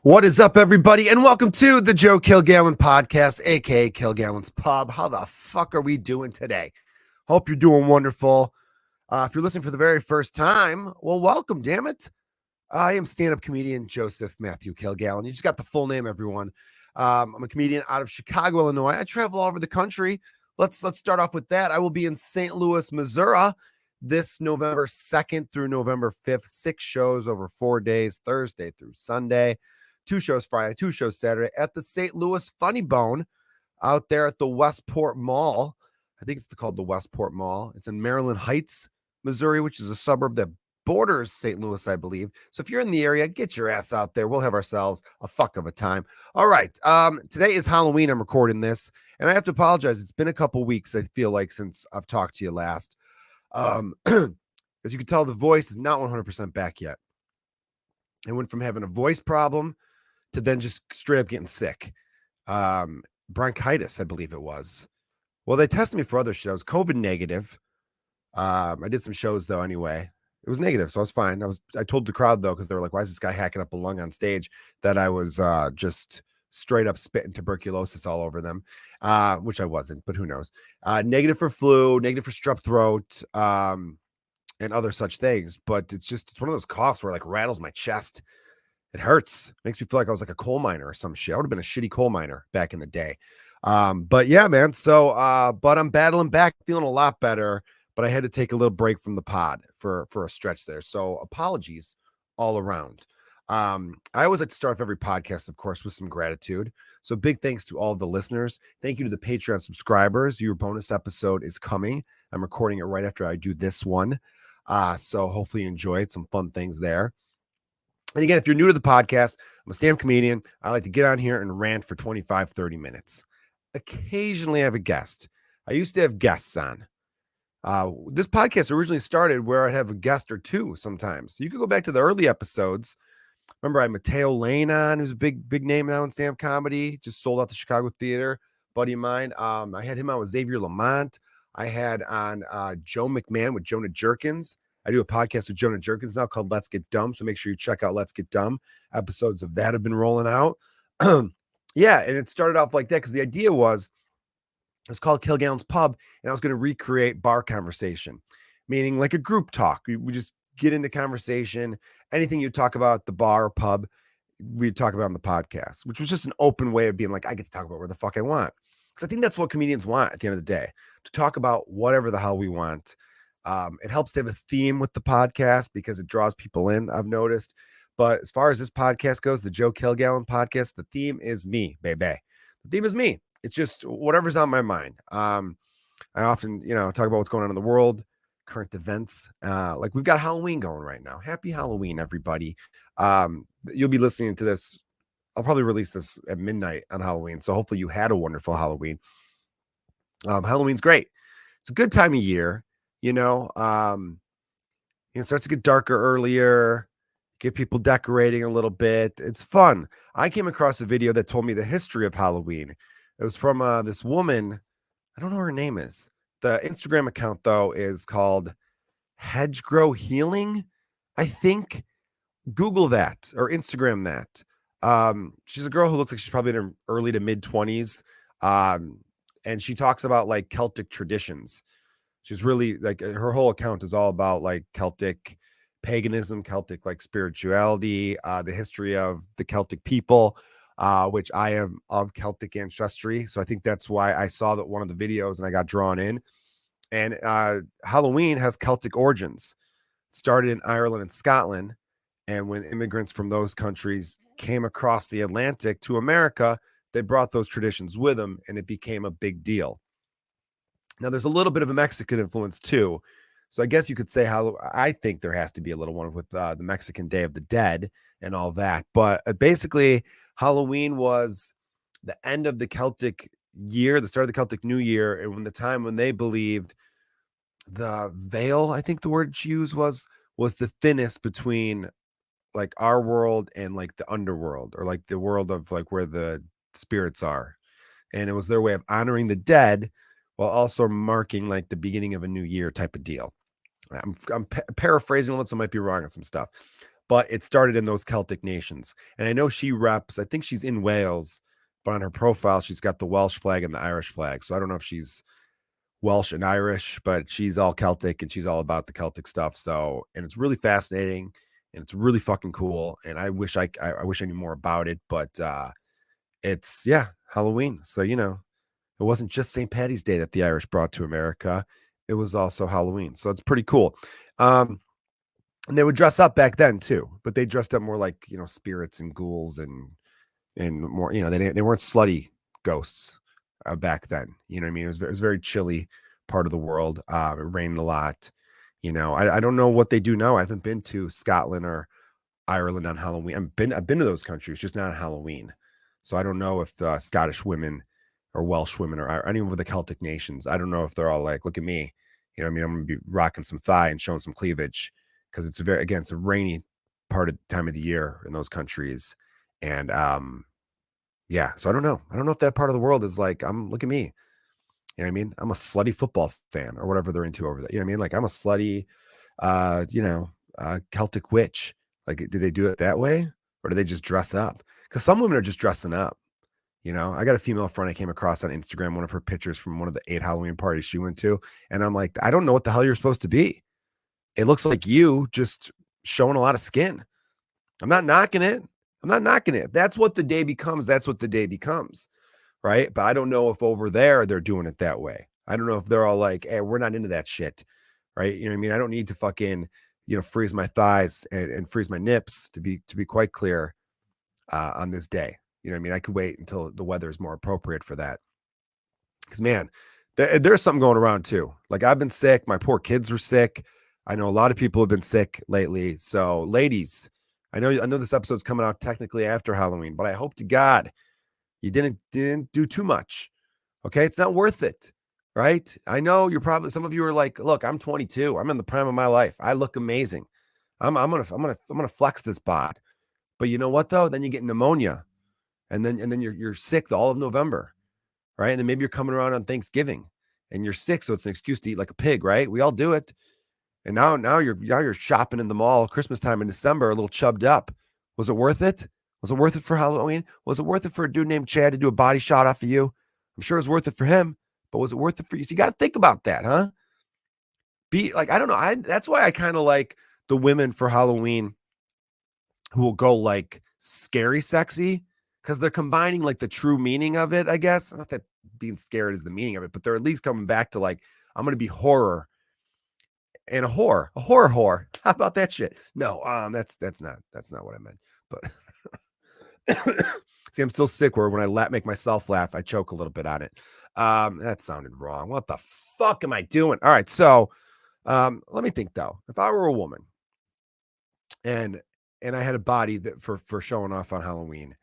What is up, everybody, and welcome to the Joe Kilgallon Podcast, aka Kilgallon's Pub. How the fuck are we doing today? Hope you're doing wonderful. If you're listening for the very first time, well, welcome, damn it. I am stand-up comedian Joseph Matthew Kilgallon. You just got the full name, everyone. I'm a comedian out of Chicago, Illinois. I travel all over the country. Let's start off with that. I will be in St. Louis, Missouri, this November 2nd through November 5th. 6 shows over 4 days, Thursday through Sunday. 2 shows Friday, 2 shows Saturday at the St. Louis Funny Bone out there at the Westport Mall. I think it's called the Westport Mall. It's in Maryland Heights, Missouri, which is a suburb that borders St. Louis, I believe. So if you're in the area, get your ass out there. We'll have ourselves a fuck of a time. All right. Today is Halloween. I'm recording this, and I have to apologize. It's been a couple weeks, I feel like, since I've talked to you last. As you can tell, the voice is not 100% back yet. I went from having a voice problem to then just straight up getting sick. Bronchitis, I believe it was. Well, they tested me for other shows. COVID negative. I did some shows though anyway. It was negative, so I was fine. I told the crowd though, because they were like, why is this guy hacking up a lung on stage, that I was just straight up spitting tuberculosis all over them, which I wasn't, but who knows. Negative for flu, negative for strep throat, and other such things. But it's one of those coughs where it like rattles my chest. It hurts. Makes me feel like I was like a coal miner or some shit. I would have been a shitty coal miner back in the day. But yeah, man. So, but I'm battling back, feeling a lot better, but I had to take a little break from the pod for a stretch there. So apologies all around. I always like to start off every podcast, of course, with some gratitude. So big thanks to all the listeners. Thank you to the Patreon subscribers. Your bonus episode is coming. I'm recording it right after I do this one. So hopefully you enjoy it. Some fun things there. And again, if you're new to the podcast, I'm a stand-up comedian. I like to get on here and rant for 25, 30 minutes. Occasionally I have a guest. I used to have guests on. This podcast originally started where I'd have a guest or two sometimes. So you could go back to the early episodes. Remember, I had Mateo Lane on, who's a big name now in stand-up comedy. Just sold out the Chicago Theater, buddy of mine. I had him on with Xavier Lamont. I had on Joe McMahon with Jonah Jerkins. I do a podcast with Jonah Jerkins now called Let's Get Dumb. So make sure you check out Let's Get Dumb. Episodes of that have been rolling out. Yeah, and it started off like that because the idea was, it was called Kilgallon's Pub, and I was going to recreate bar conversation, meaning like a group talk. We just get into conversation. Anything you talk about at the bar or pub, we'd talk about on the podcast, which was just an open way of being like, I get to talk about where the fuck I want. Because I think that's what comedians want at the end of the day, to talk about whatever the hell we want. It helps to have a theme with the podcast because it draws people in, I've noticed. But as far as this podcast goes, the Joe Kilgallon Podcast, the theme is me, baby. The theme is me. It's just whatever's on my mind. I often, talk about what's going on in the world, current events. Like we've got Halloween going right now. Happy Halloween, everybody. You'll be listening to this. I'll probably release this at midnight on Halloween. So hopefully you had a wonderful Halloween. Halloween's great. It's a good time of year. It starts to get darker earlier, get people decorating a little bit. It's fun. I came across a video that told me the history of Halloween. It was from this woman. I don't know what her name is. The Instagram account, though, is called Hedgerow Healing, I think. Google that or Instagram that. She's a girl who looks like she's probably in her early to mid 20s. And she talks about like Celtic traditions. She's really like, her whole account is all about like Celtic paganism, Celtic like spirituality, the history of the Celtic people, which I am of Celtic ancestry. So I think that's why I saw that one of the videos and I got drawn in. And Halloween has Celtic origins. It started in Ireland and Scotland. And when immigrants from those countries came across the Atlantic to America, they brought those traditions with them and it became a big deal. Now, there's a little bit of a Mexican influence, too. So I guess you could say how I think there has to be a little one with the Mexican Day of the Dead and all that. But basically, Halloween was the end of the Celtic year, the start of the Celtic New Year. And when the time when they believed the veil, I think the word she used was the thinnest between like our world and like the underworld, or like the world of like where the spirits are. And it was their way of honoring the dead while also marking like the beginning of a new year type of deal. I'm paraphrasing a little, so I might be wrong on some stuff. but it started in those Celtic nations. And I know she reps, I think she's in Wales, but on her profile, she's got the Welsh flag and the Irish flag. So I don't know if she's Welsh and Irish, but she's all Celtic and she's all about the Celtic stuff. So, and it's really fascinating and it's really fucking cool. And I wish I wish I knew more about it, but it's Halloween. So, you know, it wasn't just St. Patty's Day that the Irish brought to America. It was also Halloween. So it's pretty cool. And they would dress up back then too, but they dressed up more like, you know, spirits and ghouls and more, you know, they weren't slutty ghosts back then. You know what I mean? It was very chilly part of the world. It rained a lot. You know, I don't know what they do now. I haven't been to Scotland or Ireland on Halloween. I've been to those countries, just not on Halloween. So I don't know if Scottish women or Welsh women or any of the Celtic nations, I don't know if they're all like, look at me. You know what I mean? I'm going to be rocking some thigh and showing some cleavage because it's it's a rainy part of time of the year in those countries. And so I don't know. I don't know if that part of the world is like, look at me. You know what I mean? I'm a slutty football fan or whatever they're into over there. You know what I mean? Like I'm a slutty, Celtic witch. Like, do they do it that way or do they just dress up? Because some women are just dressing up. You know, I got a female friend I came across on Instagram, one of her pictures from one of the 8 Halloween parties she went to. And I'm like, I don't know what the hell you're supposed to be. It looks like you just showing a lot of skin. I'm not knocking it. That's what the day becomes. That's what the day becomes. Right. But I don't know if over there they're doing it that way. I don't know if they're all like, hey, we're not into that shit. Right. You know what I mean? I don't need to fucking, freeze my thighs and freeze my nips to be quite clear on this day. You know what I mean? I could wait until the weather is more appropriate for that. Because, man, there's something going around, too. Like, I've been sick. My poor kids were sick. I know a lot of people have been sick lately. So, ladies, I know this episode's coming out technically after Halloween, but I hope to God you didn't do too much. Okay? It's not worth it. Right? I know some of you are like, look, I'm 22. I'm in the prime of my life. I look amazing. I'm gonna flex this bod. But you know what, though? Then you get pneumonia. And then you're sick all of November, right? And then maybe you're coming around on Thanksgiving and you're sick, so it's an excuse to eat like a pig, right? We all do it. And now you're shopping in the mall Christmas time in December, a little chubbed up. Was it worth it? Was it worth it for Halloween? Was it worth it for a dude named Chad to do a body shot off of you? I'm sure it was worth it for him, but was it worth it for you? So you got to think about that, huh? Be like, I don't know. That's why I kind of like the women for Halloween who will go like scary sexy. Because they're combining like the true meaning of it, I guess. Not that being scared is the meaning of it, but they're at least coming back to like, I'm going to be horror and a horror whore. How about that shit? No, that's not what I meant. But see, I'm still sick where when I make myself laugh, I choke a little bit on it. That sounded wrong. What the fuck am I doing? All right. So let me think though. If I were a woman and I had a body that for showing off on Halloween,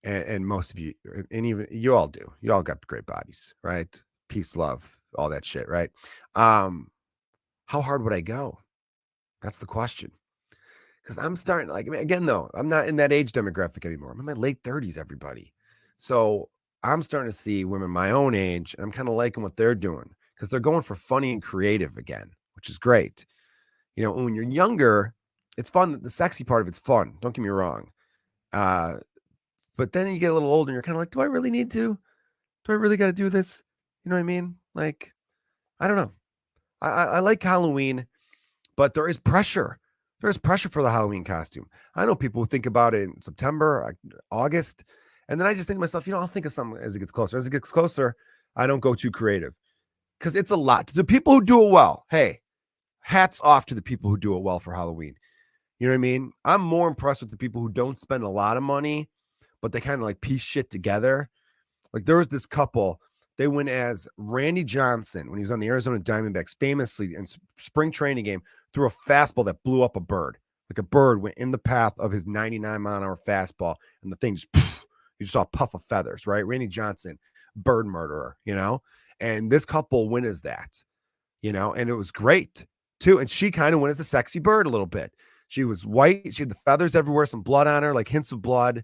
and most of you, and even you all do. You all got great bodies, right? Peace, love, all that shit, right? How hard would I go? That's the question. Because I'm starting, like, again, though, I'm not in that age demographic anymore. I'm in my late 30s, everybody. So I'm starting to see women my own age, and I'm kind of liking what they're doing because they're going for funny and creative again, which is great. You know, when you're younger, it's fun. The sexy part of it's fun. Don't get me wrong. But then you get a little older and you're kind of like, do I really need to? Do I really got to do this? You know what I mean? Like, I don't know. I like Halloween, but there is pressure. There is pressure for the Halloween costume. I know people who think about it in September, August. And then I just think to myself, I'll think of something as it gets closer. As it gets closer, I don't go too creative because it's a lot. To the people who do it well, hey, hats off to the people who do it well for Halloween. You know what I mean? I'm more impressed with the people who don't spend a lot of money, but they kind of like piece shit together. Like there was this couple, they went as Randy Johnson when he was on the Arizona Diamondbacks, famously in spring training game, threw a fastball that blew up a bird. Like a bird went in the path of his 99-mile-an-hour fastball, and the thing just, you just saw a puff of feathers, right? Randy Johnson, bird murderer, And this couple went as that, and it was great too. And she kind of went as a sexy bird a little bit. She was white. She had the feathers everywhere, some blood on her, like hints of blood.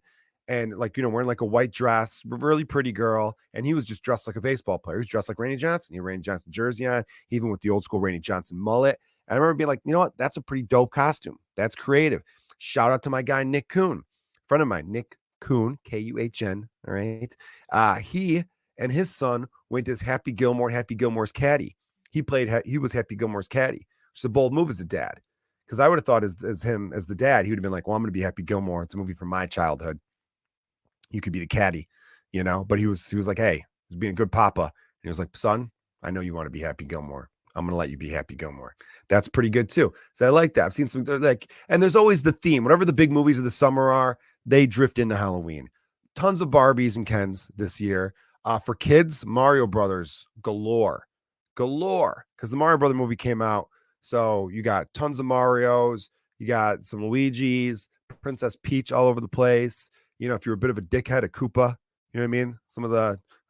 And wearing like a white dress, really pretty girl. And he was just dressed like a baseball player. He was dressed like Randy Johnson. He had Randy Johnson jersey on, even with the old school Randy Johnson mullet. And I remember being like, you know what? That's a pretty dope costume. That's creative. Shout out to my guy, Nick Kuhn, friend of mine, Nick Kuhn, Kuhn. All right. He and his son went as Happy Gilmore's caddy. He was Happy Gilmore's caddy. It's a bold move as a dad. Because I would have thought as him as the dad, he would have been like, well, I'm going to be Happy Gilmore. It's a movie from my childhood. You could be the caddy, But he was like, hey, he was being a good papa. And he was like, son, I know you want to be Happy Gilmore. I'm going to let you be Happy Gilmore. That's pretty good too. So I like that. I've seen some and there's always the theme. Whatever the big movies of the summer are, they drift into Halloween. Tons of Barbies and Kens this year. For kids, Mario Brothers galore. Because the Mario Brother movie came out. So you got tons of Marios. You got some Luigi's, Princess Peach all over the place. If you're a bit of a dickhead, a Koopa, you know what I mean?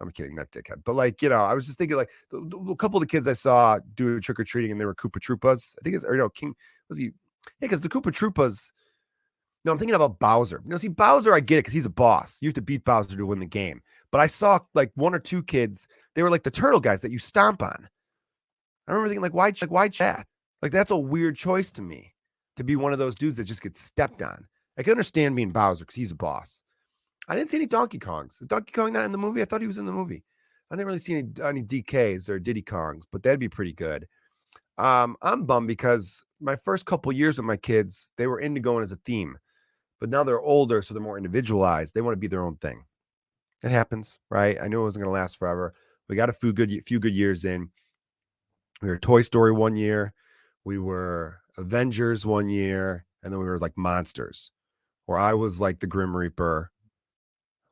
I'm kidding, not dickhead, but I was just thinking like a couple of the kids I saw do trick or treating and they were Koopa Troopas. I think King was he? Yeah, because the Koopa Troopas. No, I'm thinking about Bowser. See, Bowser, I get it because he's a boss. You have to beat Bowser to win the game. But I saw like one or two kids. They were like the turtle guys that you stomp on. I remember thinking why chat? Like that's a weird choice to me to be one of those dudes that just gets stepped on. I can understand being Bowser because he's a boss. I didn't see any Donkey Kongs. Is Donkey Kong not in the movie? I thought he was in the movie. I didn't really see any DKs or Diddy Kongs, but that'd be pretty good. I'm bummed because my first couple years with my kids, they were into going as a theme, but now they're older, so they're more individualized. They want to be their own thing. It happens, right? I knew it wasn't going to last forever. We got a few good years in. We were Toy Story one year. We were Avengers one year, and then we were like Monsters, where I was like the Grim Reaper.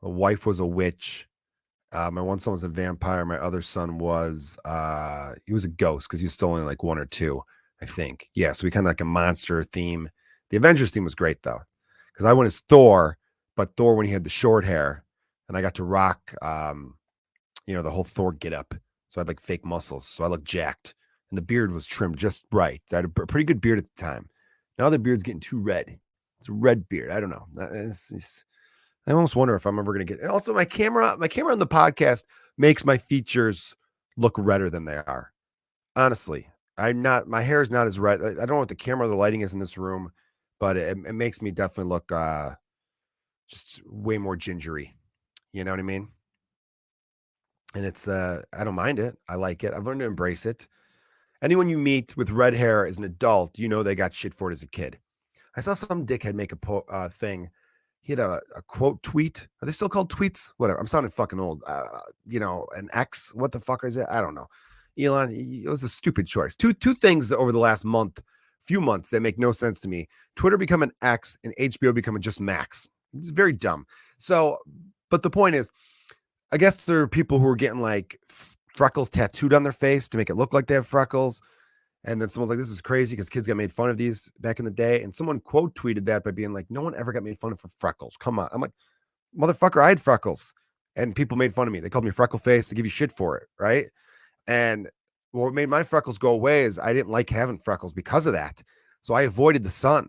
The wife was a witch. My one son was a vampire. My other son was he was a ghost because he was still only like one or two, I think. Yeah, so we kind of like a monster theme. The Avengers theme was great though, because I went as Thor, but Thor when he had the short hair, and I got to rock the whole Thor get up. So I had like fake muscles, so I looked jacked, and the beard was trimmed just right. I had a pretty good beard at the time. Now the beard's getting too red. It's a red beard. I don't know. I almost wonder if I'm ever going to get. And also, my camera on the podcast makes my features look redder than they are. Honestly, my hair is not as red. I don't know what the camera, the lighting is in this room, but it makes me definitely look just way more gingery. You know what I mean? And it's I don't mind it. I like it. I've learned to embrace it. Anyone you meet with red hair as an adult, they got shit for it as a kid. I saw some dickhead make a thing. He had a quote tweet. Are they still called tweets? Whatever. I'm sounding fucking old. An X. What the fuck is it? I don't know. Elon, it was a stupid choice. Two things over the last few months that make no sense to me. Twitter become an X and HBO becoming just Max. It's very dumb. So, but the point is, I guess there are people who are getting like freckles tattooed on their face to make it look like they have freckles. And then someone's like, this is crazy because kids got made fun of these back in the day. And someone quote tweeted that by being like, no one ever got made fun of for freckles. Come on. I'm like, motherfucker, I had freckles. And people made fun of me. They called me freckle face. They give you shit for it. Right. And what made my freckles go away is I didn't like having freckles because of that. So I avoided the sun.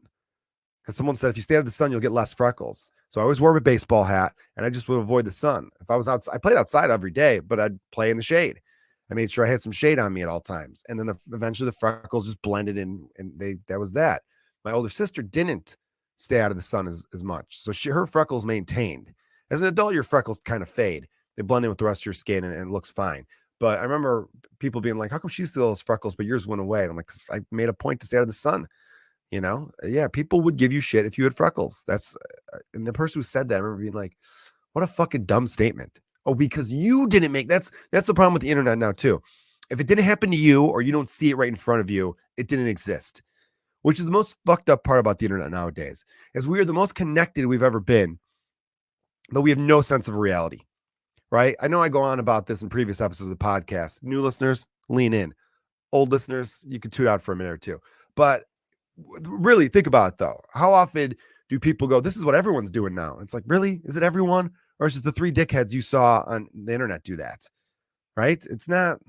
Because someone said, if you stay out of the sun, you'll get less freckles. So I always wore a baseball hat and I just would avoid the sun. If I was outside, I played outside every day, but I'd play in the shade. I made sure I had some shade on me at all times. And then eventually the freckles just blended in and that was that. My older sister didn't stay out of the sun as much. So her freckles maintained. As an adult, your freckles kind of fade. They blend in with the rest of your skin and it looks fine. But I remember people being like, how come she still has freckles, but yours went away? And I'm like, I made a point to stay out of the sun. Yeah, people would give you shit if you had freckles. And the person who said that, I remember being like, what a fucking dumb statement. Oh, because you didn't that's the problem with the internet now too. If it didn't happen to you or you don't see it right in front of you, it didn't exist, which is the most fucked up part about the internet nowadays is we are the most connected we've ever been, but we have no sense of reality, right? I know I go on about this in previous episodes of the podcast. New listeners, lean in. Old listeners, you can tune out for a minute or two. But really think about it though. How often do people go, this is what everyone's doing now? It's like, really? Is it everyone? Or is it the three dickheads you saw on the internet do that? Right? It's not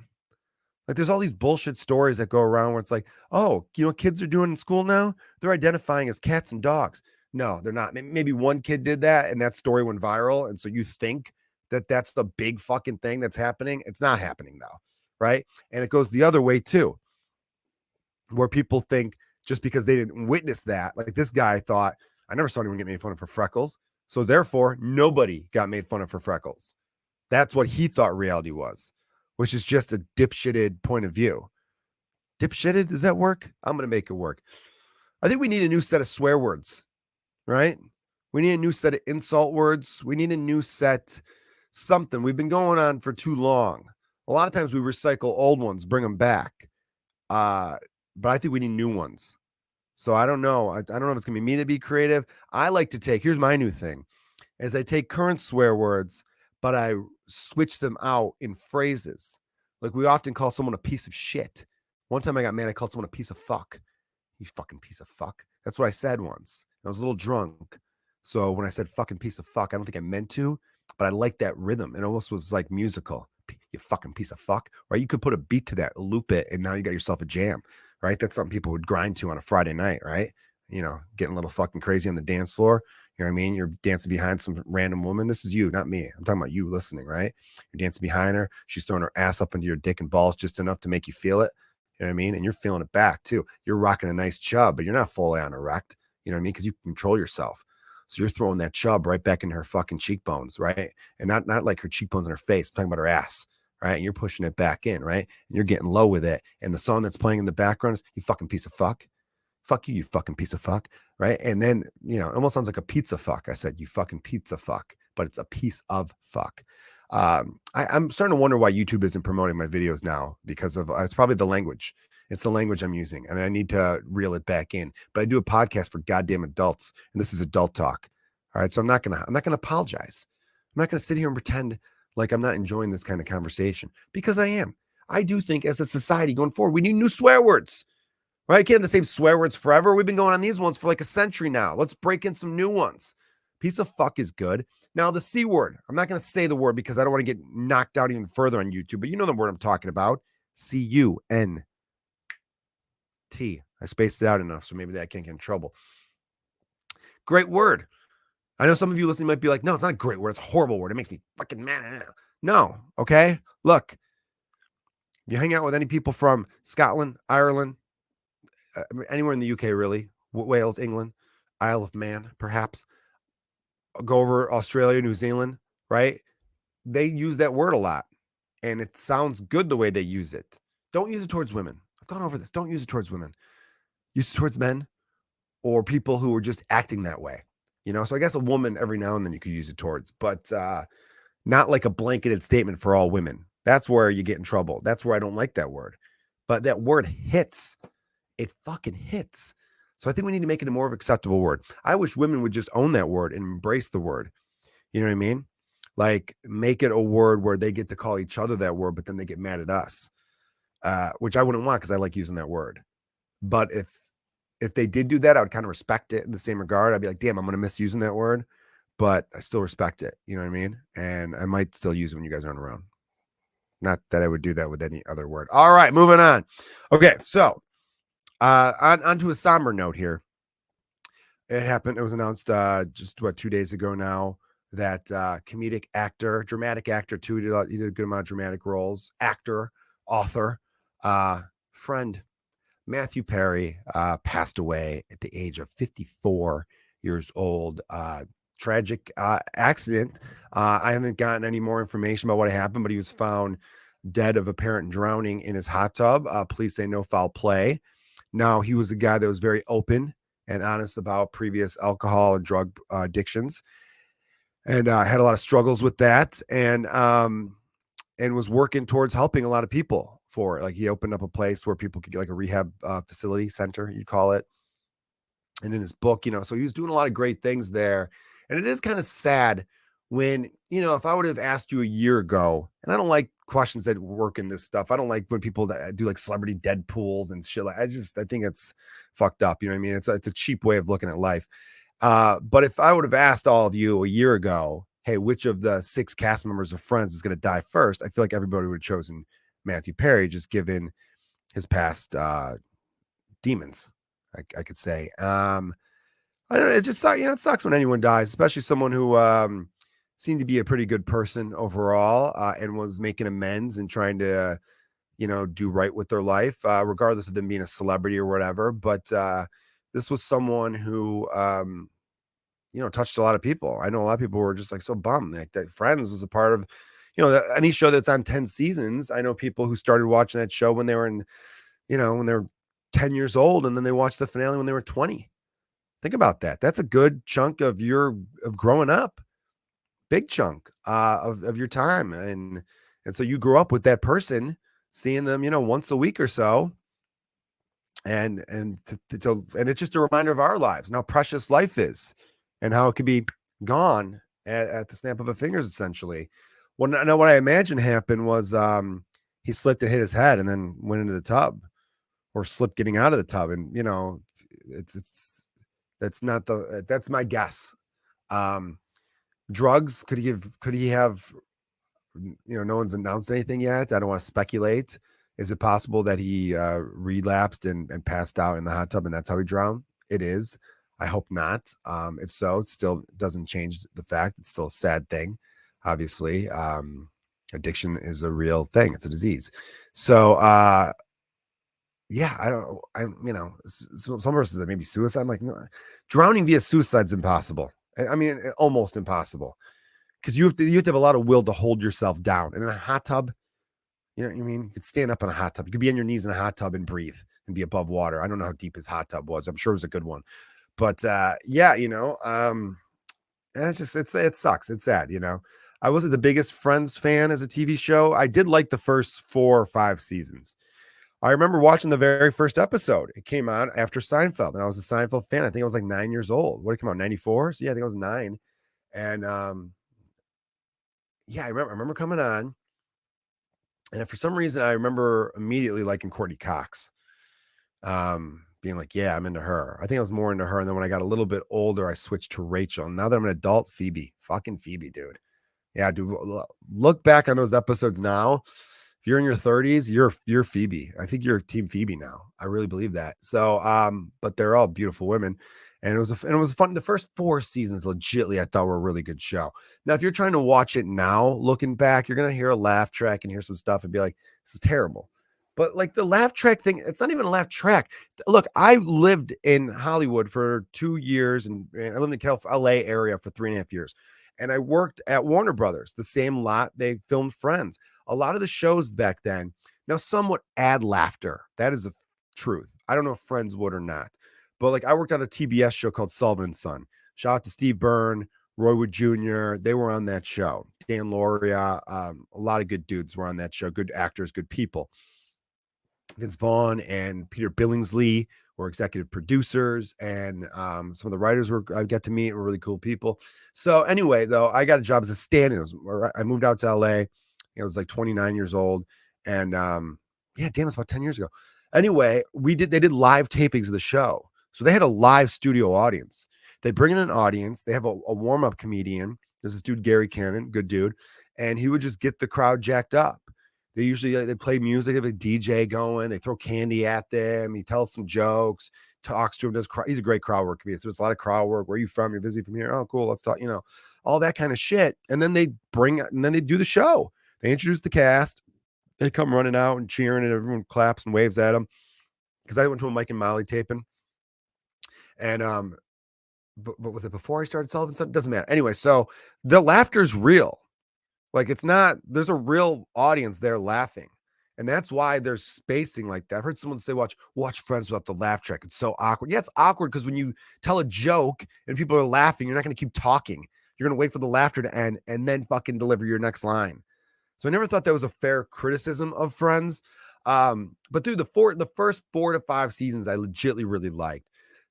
like there's all these bullshit stories that go around where it's like, oh, kids are doing in school now? They're identifying as cats and dogs. No, they're not. Maybe one kid did that and that story went viral. And so you think that that's the big fucking thing that's happening. It's not happening though. Right? And it goes the other way too, where people think just because they didn't witness that. Like this guy thought, I never saw anyone get made fun of for freckles. So therefore, nobody got made fun of for freckles. That's what he thought reality was, which is just a dipshitted point of view. Dipshitted, does that work? I'm going to make it work. I think we need a new set of swear words, right? We need a new set of insult words. We need a new set, something. We've been going on for too long. A lot of times we recycle old ones, bring them back. But I think we need new ones. So I don't know. I don't know if it's going to be me to be creative. I like to take, here's my new thing, is I take current swear words, but I switch them out in phrases. Like we often call someone a piece of shit. One time I got mad, I called someone a piece of fuck. You fucking piece of fuck. That's what I said once. I was a little drunk. So when I said fucking piece of fuck, I don't think I meant to, but I liked that rhythm. It almost was like musical. You fucking piece of fuck. Right? You could put a beat to that, loop it, and now you got yourself a jam. Right? That's something people would grind to on a Friday night, right? You know, getting a little fucking crazy on the dance floor. You know what I mean? You're dancing behind some random woman. This is you, not me. I'm talking about you listening, right? You're dancing behind her. She's throwing her ass up into your dick and balls just enough to make you feel it. You know what I mean? And you're feeling it back too. You're rocking a nice chub, but you're not fully on erect. You know what I mean? Because you control yourself. So you're throwing that chub right back into her fucking cheekbones, right? And not like her cheekbones in her face. I'm talking about her ass, right? And you're pushing it back in, right? And you're getting low with it. And the song that's playing in the background is "You fucking piece of fuck." Fuck you, you fucking piece of fuck, right? And then, you know, it almost sounds like a pizza fuck. I said, you fucking pizza fuck, but it's a piece of fuck. I'm starting to wonder why YouTube isn't promoting my videos now because of it's probably the language. It's the language I'm using, and I need to reel it back in. But I do a podcast for goddamn adults, and this is adult talk. All right, so I'm not gonna apologize. I'm not gonna sit here and pretend like I'm not enjoying this kind of conversation because I am. I do think as a society going forward, we need new swear words. Right? Can't have the same swear words forever. We've been going on these ones for like a century now. Let's break in some new ones. Piece of fuck is good. Now, the C word. I'm not going to say the word because I don't want to get knocked out even further on YouTube, but you know the word I'm talking about. C-U-N-T. I spaced it out enough, so maybe that can't get in trouble. Great word. I know some of you listening might be like, no, it's not a great word. It's a horrible word. It makes me fucking mad. No, okay? Look, you hang out with any people from Scotland, Ireland, anywhere in the UK, really, Wales, England, Isle of Man, perhaps, go over Australia, New Zealand, right? They use that word a lot, and it sounds good the way they use it. Don't use it towards women. I've gone over this. Don't use it towards women. Use it towards men or people who are just acting that way. You know, so I guess a woman every now and then you could use it towards, but not like a blanketed statement for all women. That's where you get in trouble. That's where I don't like that word. But that word hits. It fucking hits. So I think we need to make it a more of acceptable word. I wish women would just own that word and embrace the word. You know what I mean? Like make it a word where they get to call each other that word, but then they get mad at us, which I wouldn't want because I like using that word. But if they did do that, I would kind of respect it in the same regard. I'd be like, damn, I'm going to miss using that word, but I still respect it. You know what I mean? And I might still use it when you guys aren't around. Not that I would do that with any other word. All right, moving on. Okay, so onto a somber note here. It happened. It was announced just 2 days ago now that comedic actor, dramatic actor too. He did a good amount of dramatic roles. Actor, author, friend Matthew Perry passed away at the age of 54 years old. Tragic accident. I haven't gotten any more information about what happened, but he was found dead of apparent drowning in his hot tub. Police say no foul play. Now, he was a guy that was very open and honest about previous alcohol and drug addictions, and had a lot of struggles with that, and was working towards helping a lot of people for it. Like he opened up a place where people could get like a rehab facility center, you'd call it. And in his book, you know, so he was doing a lot of great things there. And it is kind of sad when, you know, if I would have asked you a year ago, and I don't like questions that work in this stuff. I don't like when people that do like celebrity Deadpools and shit. Like I think it's fucked up. You know what I mean? It's a cheap way of looking at life. But if I would have asked all of you a year ago, hey, which of the 6 cast members of Friends is going to die first? I feel like everybody would have chosen Matthew Perry, just given his past demons, I could say. I don't know. It just, you know, it sucks when anyone dies, especially someone who seemed to be a pretty good person overall and was making amends and trying to do right with their life, regardless of them being a celebrity or whatever. But this was someone who, touched a lot of people. I know a lot of people were just like so bummed. Like that Friends was a part of, any show that's on 10 seasons. I know people who started watching that show when they were when they were 10 years old, and then they watched the finale when they were 20. Think about that. That's a good chunk of growing up, big chunk of your time. And so you grew up with that person, seeing them, once a week or so. And it's just a reminder of our lives and how precious life is and how it could be gone at the snap of a fingers, essentially. What I imagine happened was he slipped and hit his head and then went into the tub, or slipped getting out of the tub. And, that's my guess. Drugs, could he have, no one's announced anything yet. I don't want to speculate. Is it possible that he relapsed and passed out in the hot tub and that's how he drowned? It is. I hope not. If so, it still doesn't change the fact. It's still a sad thing. Obviously, addiction is a real thing. It's a disease. So, some persons that maybe suicide. I'm like, no, drowning via suicide is impossible. I mean, almost impossible, because you have to have a lot of will to hold yourself down. And in a hot tub, you know what I mean? You could stand up in a hot tub. You could be on your knees in a hot tub and breathe and be above water. I don't know how deep his hot tub was. I'm sure it was a good one. But it sucks. It's sad, I wasn't the biggest Friends fan as a TV show. I did like the first 4 or 5 seasons. I remember watching the very first episode. It came on after Seinfeld, and I was a Seinfeld fan. I think I was like 9 years old. What did it come out, 94? So yeah, I think I was 9. And I remember coming on. And for some reason, I remember immediately liking Courtney Cox, being like, yeah, I'm into her. I think I was more into her. And then when I got a little bit older, I switched to Rachel. And now that I'm an adult, fucking Phoebe, dude. Yeah, dude, look back on those episodes now. If you're in your 30s, you're Phoebe. I think you're Team Phoebe now. I really believe that. So, but they're all beautiful women. And it was fun. The first 4 seasons, legitly, I thought were a really good show. Now, if you're trying to watch it now, looking back, you're going to hear a laugh track and hear some stuff and be like, this is terrible. But like the laugh track thing, it's not even a laugh track. Look, I lived in Hollywood for 2 years, and I lived in the LA area for 3.5 years. And I worked at Warner Brothers, the same lot they filmed Friends. A lot of the shows back then, now some would add laughter. That is the truth. I don't know if Friends would or not. But like I worked on a TBS show called Sullivan and Son. Shout out to Steve Byrne, Roy Wood Jr. They were on that show. Dan Lauria, a lot of good dudes were on that show. Good actors, good people. Vince Vaughn and Peter Billingsley were executive producers, and some of the writers I got to meet were really cool people. So anyway, though, I got a job as a stand-in. I moved out to LA. I was like 29 years old, and it's about 10 years ago. Anyway, they did live tapings of the show. So they had a live studio audience. They bring in an audience. They have a warm-up comedian. There's this dude, Gary Cannon, good dude. And he would just get the crowd jacked up. They play music, they have a DJ going. They throw candy at them. He tells some jokes, talks to him. He's a great crowd work comedian. So it's a lot of crowd work. Where are you from? You're busy from here. Oh, cool. Let's talk, all that kind of shit. And then they do the show. They introduce the cast. They come running out and cheering, and everyone claps and waves at them. Because I went to a Mike and Molly taping. And but was it before I started Sullivan? So it doesn't matter. Anyway, so the laughter's real. Like it's not, there's a real audience there laughing. And that's why there's spacing like that. I've heard someone say, watch Friends without the laugh track. It's so awkward. Yeah, it's awkward because when you tell a joke and people are laughing, you're not going to keep talking. You're going to wait for the laughter to end and then fucking deliver your next line. So I never thought that was a fair criticism of Friends. But through the first 4 to 5 seasons, I legitimately really liked.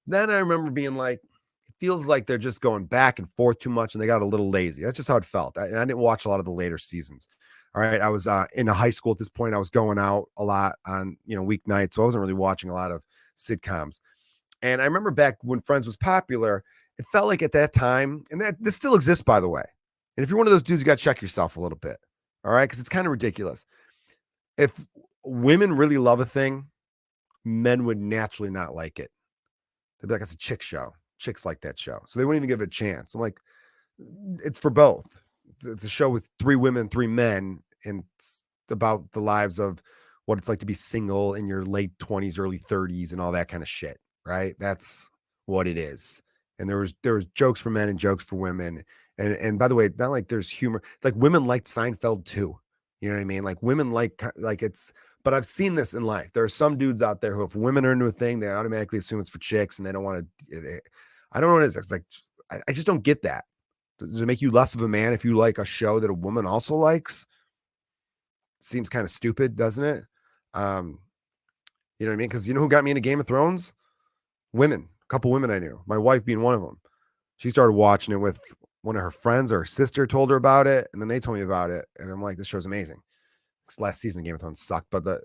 Then I remember being like, it feels like they're just going back and forth too much and they got a little lazy. That's just how it felt. I didn't watch a lot of the later seasons. All right. I was in a high school at this point. I was going out a lot on, weeknights. So I wasn't really watching a lot of sitcoms. And I remember back when Friends was popular, it felt like at that time, and this still exists, by the way. And if you're one of those dudes, you got to check yourself a little bit. All right. Because it's kind of ridiculous. If women really love a thing, men would naturally not like it. They'd be like, it's a chick show. Chicks like that show. So they wouldn't even give it a chance. I'm like, it's for both. It's a show with 3 women, 3 men, and it's about the lives of what it's like to be single in your late 20s, early 30s, and all that kind of shit, right? That's what it is. And there was jokes for men and jokes for women. And by the way, not like there's humor. It's like women liked Seinfeld too. You know what I mean? Like women like it's. But I've seen this in life. There are some dudes out there who, if women are into a thing, they automatically assume it's for chicks, and they don't want to. I don't know what it is. It's like I just don't get that. Does it make you less of a man if you like a show that a woman also likes? Seems kind of stupid, doesn't it? You know what I mean? Because you know who got me into Game of Thrones? Women, a couple women I knew. My wife being one of them. She started watching it with one of her friends, or her sister told her about it, and then they told me about it, and I'm like, this show's amazing. This last season of Game of Thrones sucked, but the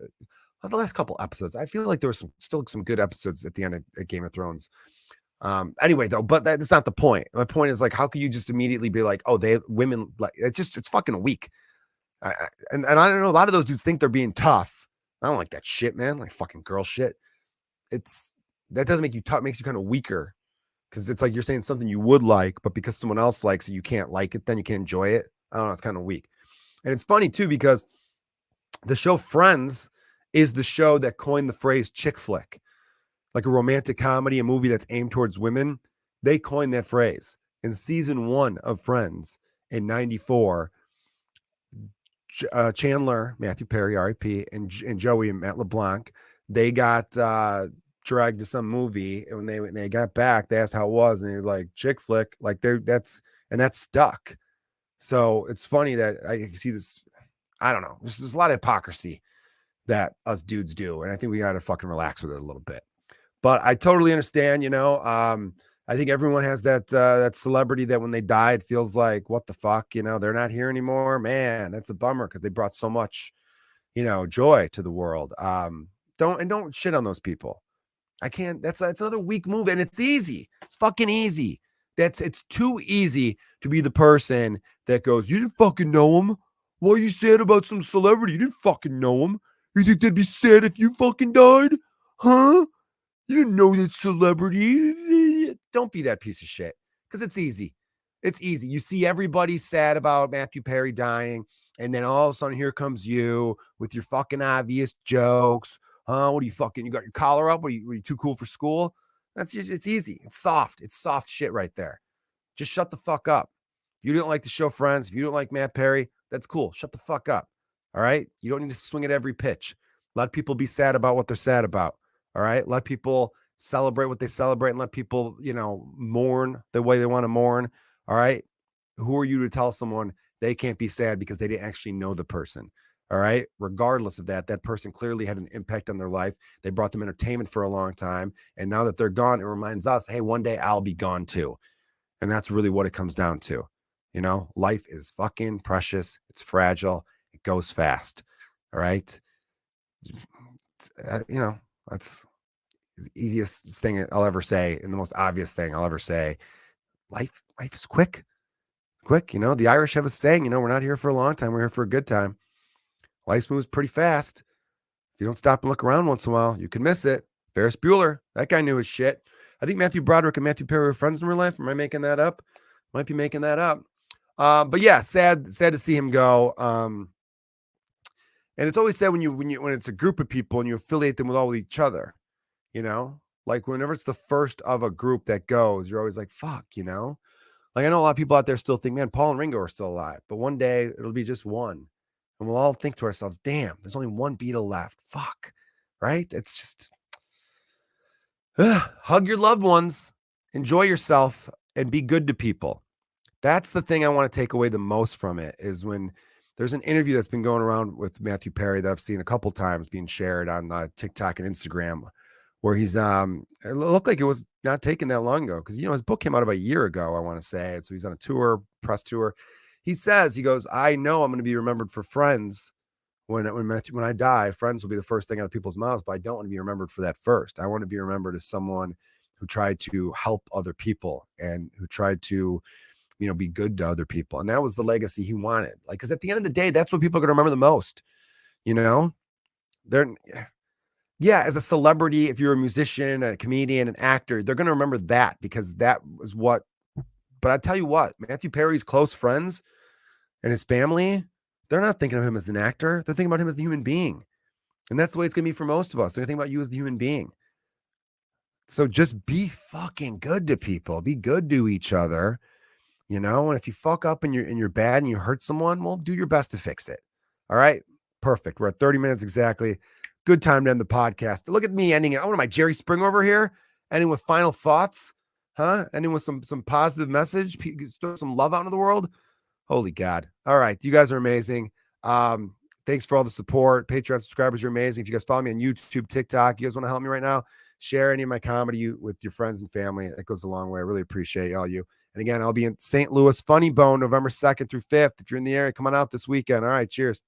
last couple episodes, I feel like there was still some good episodes at the end of Game of Thrones. Anyway, though, but that's not the point. My point is, like, how can you just immediately be like, oh, they women, like, it's fucking weak. And I don't know, a lot of those dudes think they're being tough. I don't like that shit, man. Like fucking girl shit. That doesn't make you tough, makes you kind of weaker, because it's like you're saying something you would like, but because someone else likes it, you can't like it, then you can't enjoy it. I don't know, it's kind of weak. And it's funny too, because the show Friends is the show that coined the phrase chick flick, like a romantic comedy, a movie that's aimed towards women. They coined that phrase in season 1 of Friends in 94. Chandler, Matthew Perry, R.I.P., and Joey and Matt LeBlanc, they got dragged to some movie, and when they got back, they asked how it was, and they're like, chick flick, like that's stuck. So it's funny that I see this. I don't know. There's a lot of hypocrisy that us dudes do, and I think we got to fucking relax with it a little bit. But I totally understand, you know. I think everyone has that celebrity that when they die, it feels like, what the fuck, you know, they're not here anymore. Man, that's a bummer, because they brought so much, you know, joy to the world. Don't shit on those people. I can't. That's another weak move, and it's easy. It's fucking easy. It's too easy to be the person that goes, you didn't fucking know him. What are you sad about some celebrity? You didn't fucking know him. You think they'd be sad if you fucking died? Huh? You didn't know that celebrity. Don't be that piece of shit, because it's easy. It's easy. You see everybody sad about Matthew Perry dying, and then all of a sudden here comes you with your fucking obvious jokes. Huh? What are you fucking? You got your collar up? Were you too cool for school? It's easy. It's soft. It's soft shit right there. Just shut the fuck up. If you don't like the show Friends, if you don't like Matt Perry, that's cool. Shut the fuck up. All right? You don't need to swing at every pitch. Let people be sad about what they're sad about. All right? Let people celebrate what they celebrate, and let people, you know, mourn the way they want to mourn. All right? Who are you to tell someone they can't be sad because they didn't actually know the person? All right? Regardless of that, that person clearly had an impact on their life. They brought them entertainment for a long time. And now that they're gone, it reminds us, hey, one day I'll be gone too. And that's really what it comes down to. You know, life is fucking precious. It's fragile. It goes fast. All right? You know, that's the easiest thing I'll ever say, and the most obvious thing I'll ever say. Life is quick. You know, the Irish have a saying, you know, we're not here for a long time. We're here for a good time. Life moves pretty fast. If you don't stop and look around once in a while, you can miss it. Ferris Bueller, that guy knew his shit. I think Matthew Broderick and Matthew Perry were friends in real life. Am I making that up? Might be making that up. But yeah, sad to see him go. And it's always sad when it's a group of people and you affiliate them with all each other, you know, like whenever it's the first of a group that goes, you're always like, fuck, you know, like I know a lot of people out there still think, man, Paul and Ringo are still alive, but one day it'll be just one. And we'll all think to ourselves, damn, there's only one Beatle left. Fuck. Right? It's just hug your loved ones, enjoy yourself, and be good to people. That's the thing I want to take away the most from it, is when there's an interview that's been going around with Matthew Perry that I've seen a couple times being shared on TikTok and Instagram, where he's it looked like it was not taken that long ago, because, you know, his book came out about a year ago, I want to say. So he's on a tour, press tour. He goes, I know I'm going to be remembered for Friends. When I die, Friends will be the first thing out of people's mouths, but I don't want to be remembered for that first. I want to be remembered as someone who tried to help other people and who tried to, you know, be good to other people. And that was the legacy he wanted. Like, because at the end of the day, that's what people are going to remember the most. You know, as a celebrity, if you're a musician, a comedian, an actor, they're going to remember that, because that was what. But I tell you what, Matthew Perry's close friends and his family, they're not thinking of him as an actor. They're thinking about him as the human being. And that's the way it's going to be for most of us. They're going to think about you as the human being. So just be fucking good to people. Be good to each other. And if you fuck up and you're bad and you hurt someone, well, do your best to fix it. All right. Perfect. We're at 30 minutes exactly. Good time to end the podcast. Look at me ending it. What am I, Jerry Springer over here? Ending with final thoughts? Huh? Ending with some positive message, throw some love out into the world. Holy God. All right. You guys are amazing. Thanks for all the support. Patreon subscribers are amazing. If you guys follow me on YouTube, TikTok, you guys want to help me right now, share any of my comedy with your friends and family. It goes a long way. I really appreciate all you. And again, I'll be in St. Louis Funny Bone November 2nd through 5th. If you're in the area, come on out this weekend. All right. Cheers.